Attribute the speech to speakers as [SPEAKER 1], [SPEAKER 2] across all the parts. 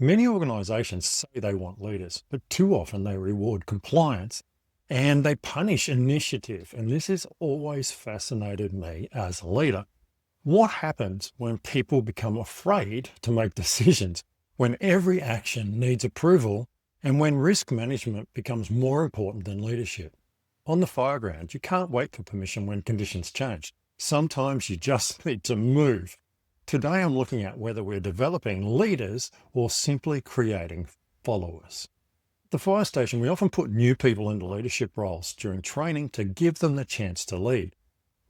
[SPEAKER 1] Many organizations say they want leaders, but too often they reward compliance and they punish initiative. And this has always fascinated me as a leader. What happens when people become afraid to make decisions, when every action needs approval, and when risk management becomes more important than leadership? On the fireground, you can't wait for permission when conditions change. Sometimes you just need to move. Today, I'm looking at whether we're developing leaders or simply creating followers. At the fire station, we often put new people into leadership roles during training to give them the chance to lead.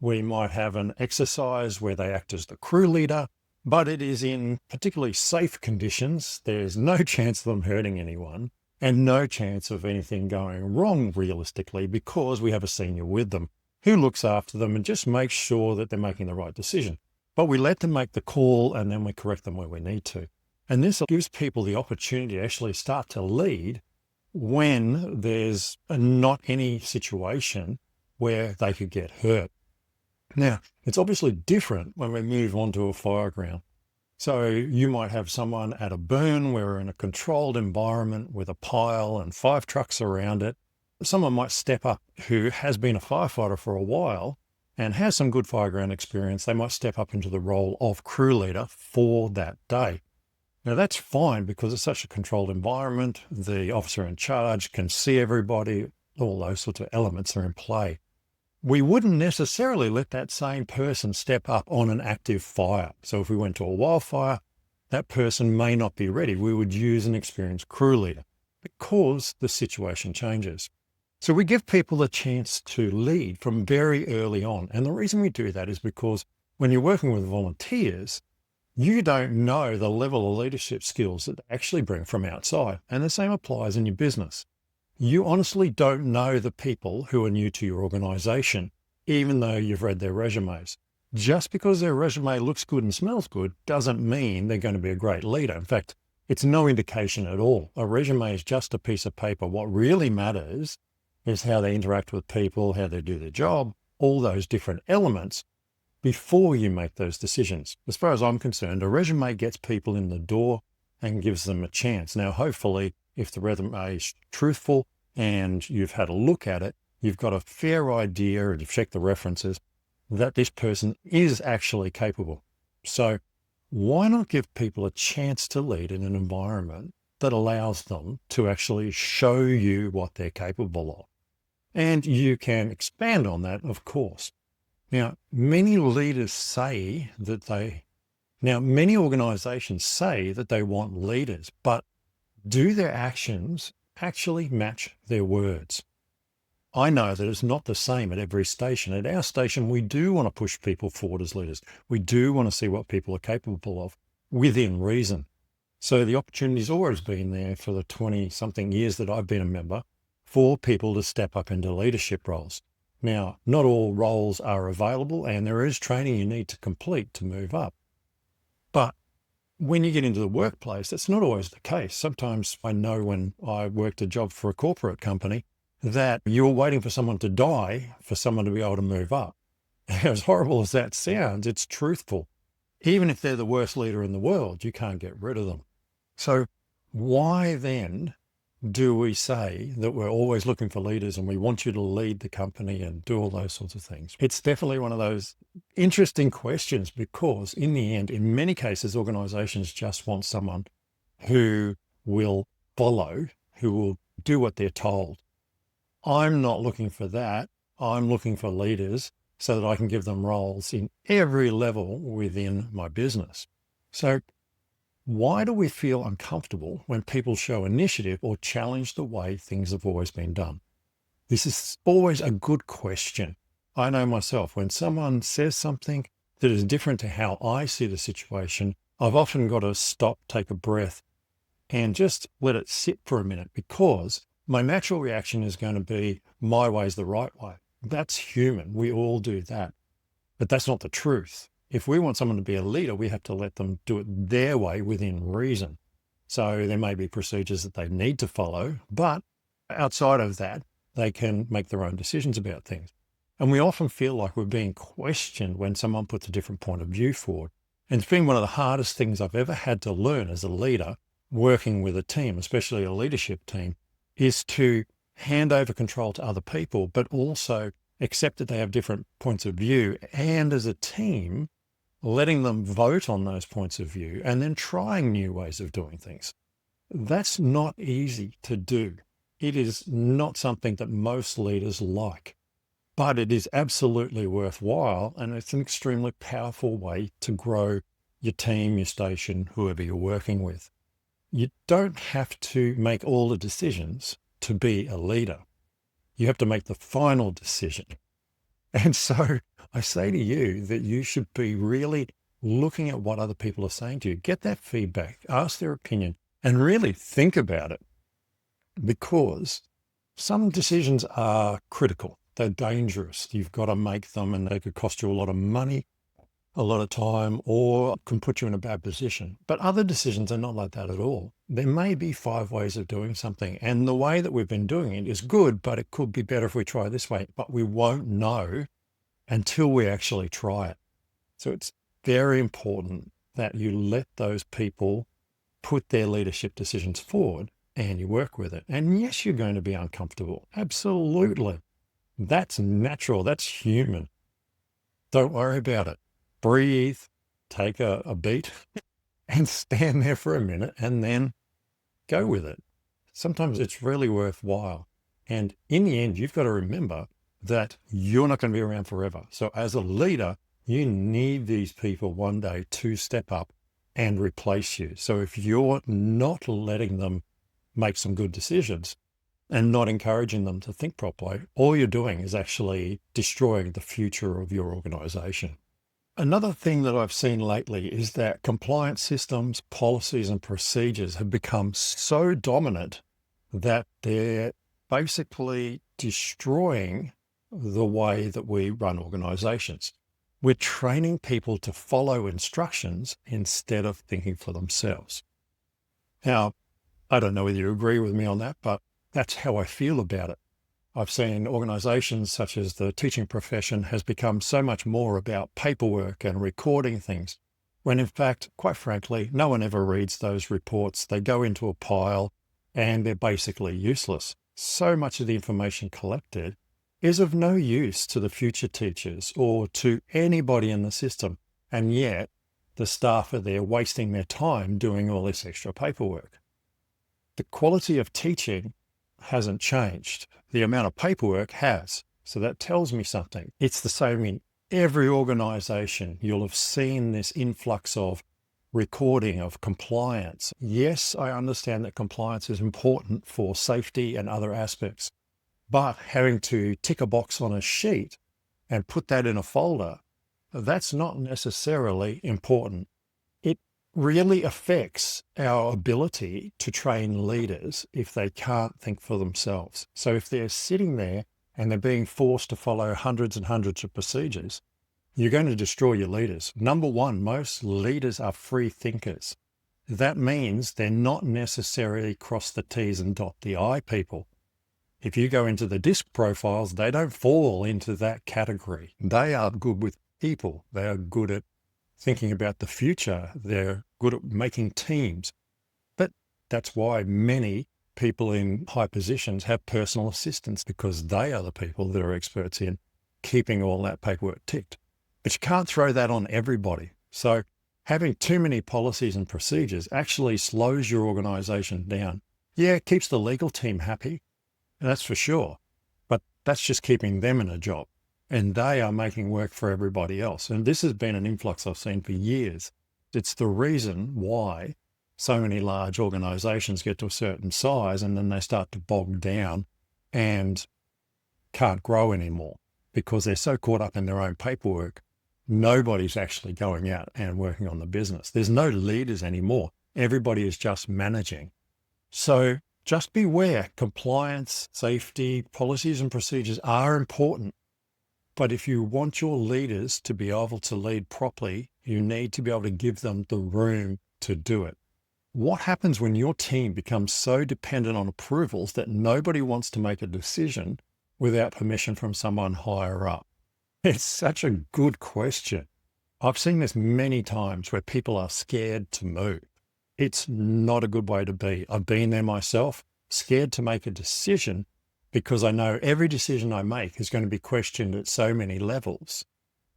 [SPEAKER 1] We might have an exercise where they act as the crew leader, but it is in particularly safe conditions. There's no chance of them hurting anyone and no chance of anything going wrong realistically, because we have a senior with them who looks after them and just makes sure that they're making the right decision. But we let them make the call and then we correct them where we need to. And this gives people the opportunity to actually start to lead when there's not any situation where they could get hurt. Now, it's obviously different when we move on to a fireground. So you might have someone at a burn where we're in a controlled environment with a pile and 5 trucks around it. Someone might step up who has been a firefighter for a while and has some good fireground experience. They might step up into the role of crew leader for that day. Now that's fine because it's such a controlled environment. The officer in charge can see everybody. All those sorts of elements are in play. We wouldn't necessarily let that same person step up on an active fire. So if we went to a wildfire, that person may not be ready. We would use an experienced crew leader because the situation changes. So we give people a chance to lead from very early on. And the reason we do that is because when you're working with volunteers, you don't know the level of leadership skills that they actually bring from outside. And the same applies in your business. You honestly don't know the people who are new to your organization, even though you've read their resumes. Just because their resume looks good and smells good doesn't mean they're going to be a great leader. In fact, it's no indication at all. A resume is just a piece of paper. What really matters is how they interact with people, how they do their job, all those different elements before you make those decisions. As far as I'm concerned, a resume gets people in the door and gives them a chance. Now, hopefully, if the resume is truthful and you've had a look at it, you've got a fair idea and you've checked the references that this person is actually capable. So why not give people a chance to lead in an environment that allows them to actually show you what they're capable of? And you can expand on that, of course. Now, many organizations say that they want leaders, but do their actions actually match their words? I know that it's not the same at every station. At our station, we do want to push people forward as leaders. We do want to see what people are capable of within reason. So the opportunity's always been there for the 20-something years that I've been a member for people to step up into leadership roles. Now, not all roles are available and there is training you need to complete to move up. But when you get into the workplace, that's not always the case. Sometimes I know when I worked a job for a corporate company that you're waiting for someone to die for someone to be able to move up. As horrible as that sounds, it's truthful. Even if they're the worst leader in the world, you can't get rid of them. So why then do we say that we're always looking for leaders and we want you to lead the company and do all those sorts of things? It's definitely one of those interesting questions because in the end, in many cases, organizations just want someone who will follow, who will do what they're told. I'm not looking for that. I'm looking for leaders so that I can give them roles in every level within my business. So why do we feel uncomfortable when people show initiative or challenge the way things have always been done? This is always a good question. I know myself, when someone says something that is different to how I see the situation, I've often got to stop, take a breath, and just let it sit for a minute, because my natural reaction is going to be, my way's the right way. That's human. We all do that. But that's not the truth. If we want someone to be a leader, we have to let them do it their way within reason. So there may be procedures that they need to follow, but outside of that, they can make their own decisions about things. And we often feel like we're being questioned when someone puts a different point of view forward. And it's been one of the hardest things I've ever had to learn as a leader, working with a team, especially a leadership team, is to hand over control to other people, but also accept that they have different points of view. And as a team, letting them vote on those points of view and then trying new ways of doing things. That's not easy to do. It is not something that most leaders like, but it is absolutely worthwhile. And it's an extremely powerful way to grow your team, your station, whoever you're working with. You don't have to make all the decisions to be a leader. You have to make the final decision. And so I say to you that you should be really looking at what other people are saying to you. Get that feedback, ask their opinion, and really think about it, because some decisions are critical. They're dangerous. You've got to make them, and they could cost you a lot of money, a lot of time, or can put you in a bad position. But other decisions are not like that at all. There may be 5 ways of doing something, and the way that we've been doing it is good, but it could be better if we try this way. But we won't know until we actually try it. So it's very important that you let those people put their leadership decisions forward and you work with it. And yes, you're going to be uncomfortable. Absolutely. That's natural. That's human. Don't worry about it. Breathe, take a beat and stand there for a minute and then go with it. Sometimes it's really worthwhile. And in the end, you've got to remember that you're not going to be around forever. So as a leader, you need these people one day to step up and replace you. So if you're not letting them make some good decisions and not encouraging them to think properly, all you're doing is actually destroying the future of your organization. Another thing that I've seen lately is that compliance systems, policies, and procedures have become so dominant that they're basically destroying the way that we run organizations. We're training people to follow instructions instead of thinking for themselves. Now, I don't know whether you agree with me on that, but that's how I feel about it. I've seen organizations such as the teaching profession has become so much more about paperwork and recording things, when in fact, quite frankly, no one ever reads those reports. They go into a pile and they're basically useless. So much of the information collected is of no use to the future teachers or to anybody in the system. And yet the staff are there wasting their time doing all this extra paperwork. The quality of teaching hasn't changed. The amount of paperwork has. So that tells me something. It's the same in every organization. You'll have seen this influx of recording, of compliance. Yes, I understand that compliance is important for safety and other aspects, but having to tick a box on a sheet and put that in a folder, that's not necessarily important. It really affects our ability to train leaders if they can't think for themselves. So if they're sitting there and they're being forced to follow hundreds and hundreds of procedures, you're going to destroy your leaders. Number one, most leaders are free thinkers. That means they're not necessarily cross the T's and dot the I people. If you go into the DISC profiles, they don't fall into that category. They are good with people. They are good at thinking about the future. They're good at making teams. But that's why many people in high positions have personal assistants, because they are the people that are experts in keeping all that paperwork ticked. But you can't throw that on everybody. So having too many policies and procedures actually slows your organization down. Yeah, it keeps the legal team happy, that's for sure. But that's just keeping them in a job. And they are making work for everybody else. And this has been an influx I've seen for years. It's the reason why so many large organizations get to a certain size and then they start to bog down and can't grow anymore because they're so caught up in their own paperwork. Nobody's actually going out and working on the business. There's no leaders anymore. Everybody is just managing. So just beware. Compliance, safety, policies and procedures are important. But if you want your leaders to be able to lead properly, you need to be able to give them the room to do it. What happens when your team becomes so dependent on approvals that nobody wants to make a decision without permission from someone higher up? It's such a good question. I've seen this many times where people are scared to move. It's not a good way to be. I've been there myself, scared to make a decision because I know every decision I make is going to be questioned at so many levels.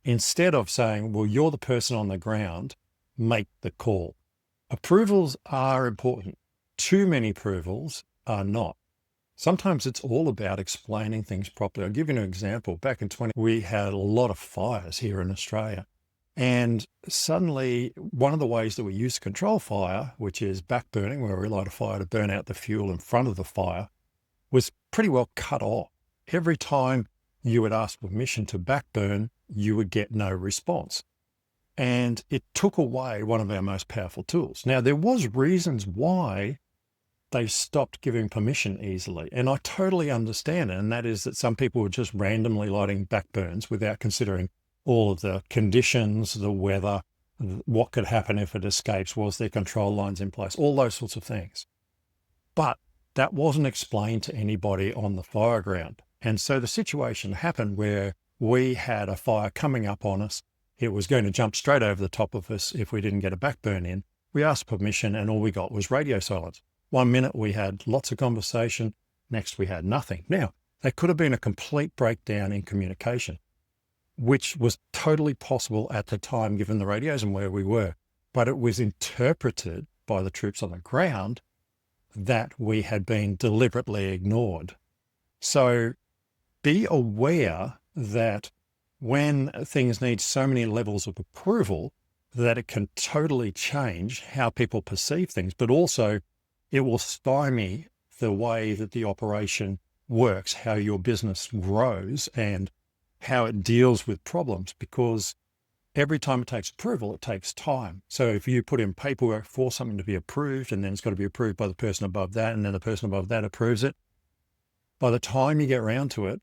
[SPEAKER 1] Instead of saying, well, you're the person on the ground, make the call. Approvals are important. Too many approvals are not. Sometimes it's all about explaining things properly. I'll give you an example. Back in 20, we had a lot of fires here in Australia. And suddenly, one of the ways that we use to control fire, which is backburning, where we light a fire to burn out the fuel in front of the fire, was pretty well cut off. Every time you would ask permission to backburn, you would get no response. And it took away one of our most powerful tools. Now, there was reasons why they stopped giving permission easily. And I totally understand it. And that is that some people were just randomly lighting backburns without considering all of the conditions, the weather, what could happen if it escapes, was there control lines in place, all those sorts of things. But that wasn't explained to anybody on the fireground. And so the situation happened where we had a fire coming up on us. It was going to jump straight over the top of us if we didn't get a backburn in. We asked permission and all we got was radio silence. 1 minute we had lots of conversation, next we had nothing. Now, there could have been a complete breakdown in communication, which was totally possible at the time given the radios and where we were. But it was interpreted by the troops on the ground that we had been deliberately ignored. So be aware that when things need so many levels of approval, that it can totally change how people perceive things, but also it will stymie the way that the operation works, how your business grows and how it deals with problems, because every time it takes approval, it takes time. So if you put in paperwork for something to be approved, and then it's got to be approved by the person above that, and then the person above that approves it, by the time you get around to it,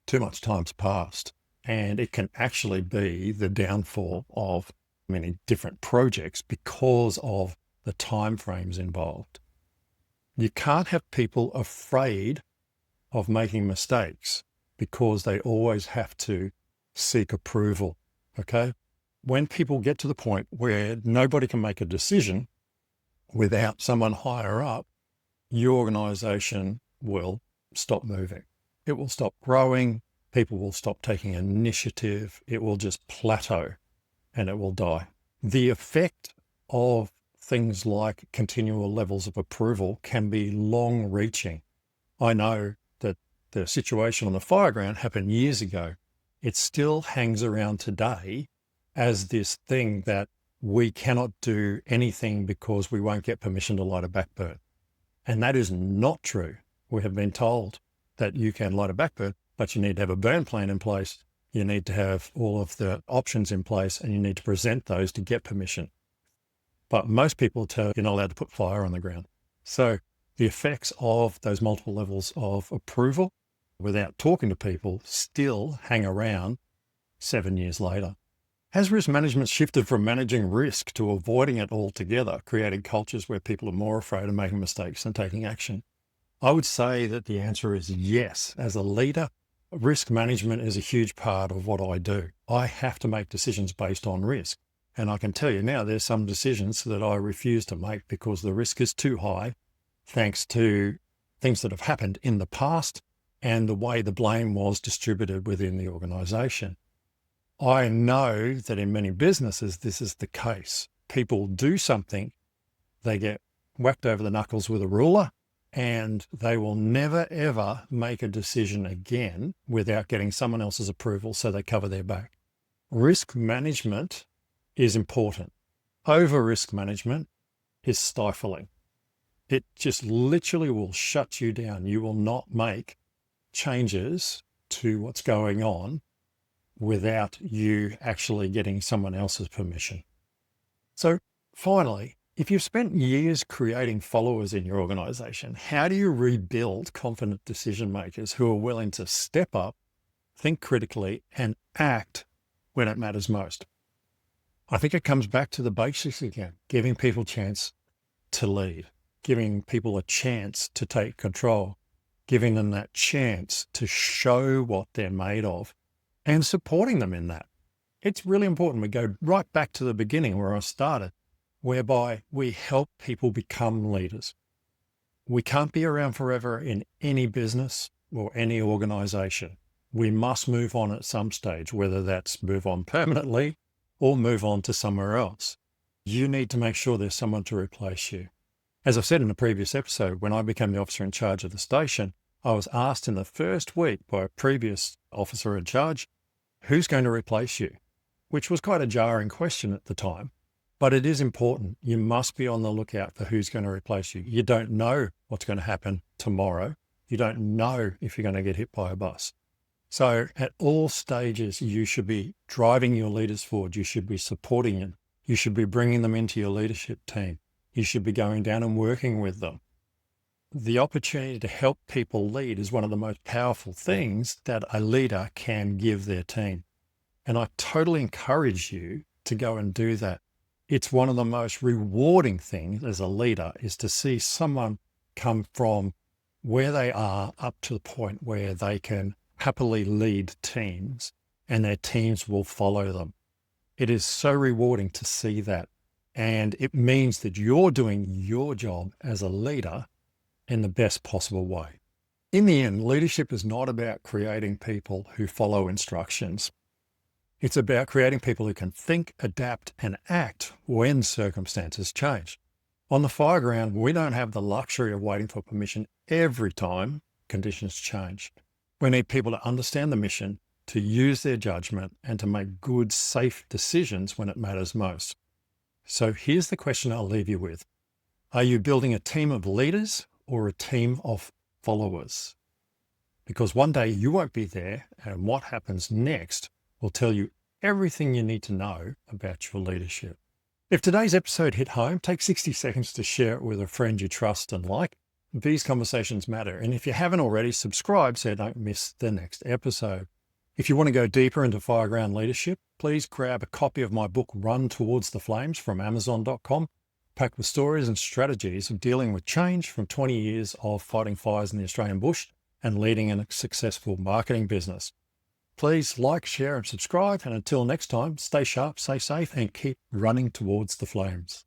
[SPEAKER 1] too much time's passed. And it can actually be the downfall of many different projects because of the timeframes involved. You can't have people afraid of making mistakes because they always have to seek approval, okay? When people get to the point where nobody can make a decision without someone higher up, your organization will stop moving. It will stop growing. People will stop taking initiative. It will just plateau and it will die. The effect of things like continual levels of approval can be long-reaching. I know that the situation on the fireground happened years ago. It still hangs around today as this thing that we cannot do anything because we won't get permission to light a backburn. And that is not true. We have been told that you can light a backburn, but you need to have a burn plan in place. You need to have all of the options in place and you need to present those to get permission. But most people tell you you're not allowed to put fire on the ground. So the effects of those multiple levels of approval without talking to people still hang around 7 years later. Has risk management shifted from managing risk to avoiding it altogether, creating cultures where people are more afraid of making mistakes than taking action? I would say that the answer is yes. As a leader, risk management is a huge part of what I do. I have to make decisions based on risk. And I can tell you now, there's some decisions that I refuse to make because the risk is too high, thanks to things that have happened in the past and the way the blame was distributed within the organization. I know that in many businesses, this is the case. People do something, they get whacked over the knuckles with a ruler, and they will never, ever make a decision again without getting someone else's approval, so they cover their back. Risk management is important. Over risk management is stifling. It just literally will shut you down. You will not make changes to what's going on without you actually getting someone else's permission. So finally, if you've spent years creating followers in your organization, how do you rebuild confident decision makers who are willing to step up, think critically, and act when it matters most? I think it comes back to the basics again, giving people a chance to lead, giving people a chance to take control, giving them that chance to show what they're made of, and supporting them in that. It's really important. We go right back to the beginning where I started. whereby we help people become leaders. We can't be around forever in any business or any organization. We must move on at some stage, whether that's move on permanently or move on to somewhere else. You need to make sure there's someone to replace you. As I've said in a previous episode, when I became the officer in charge of the station, I was asked in the first week by a previous officer in charge, who's going to replace you? Which was quite a jarring question at the time. But it is important. You must be on the lookout for who's going to replace you. You don't know what's going to happen tomorrow. You don't know if you're going to get hit by a bus. So at all stages, you should be driving your leaders forward. You should be supporting them. You should be bringing them into your leadership team. You should be going down and working with them. The opportunity to help people lead is one of the most powerful things that a leader can give their team. And I totally encourage you to go and do that. It's one of the most rewarding things as a leader is to see someone come from where they are up to the point where they can happily lead teams and their teams will follow them. It is so rewarding to see that. And it means that you're doing your job as a leader in the best possible way. In the end, leadership is not about creating people who follow instructions. It's about creating people who can think, adapt, and act when circumstances change. On the fireground, we don't have the luxury of waiting for permission every time conditions change. We need people to understand the mission, to use their judgment, and to make good, safe decisions when it matters most. So here's the question I'll leave you with. Are you building a team of leaders or a team of followers? Because one day you won't be there, and what happens next will tell you everything you need to know about your leadership. If today's episode hit home, take 60 seconds to share it with a friend you trust and like. These conversations matter. And if you haven't already, subscribe so you don't miss the next episode. If you want to go deeper into fireground leadership, please grab a copy of my book, Run Towards the Flames, from Amazon.com, packed with stories and strategies of dealing with change from 20 years of fighting fires in the Australian bush and leading a successful marketing business. Please like, share, and subscribe. And until next time, stay sharp, stay safe, and keep running towards the flames.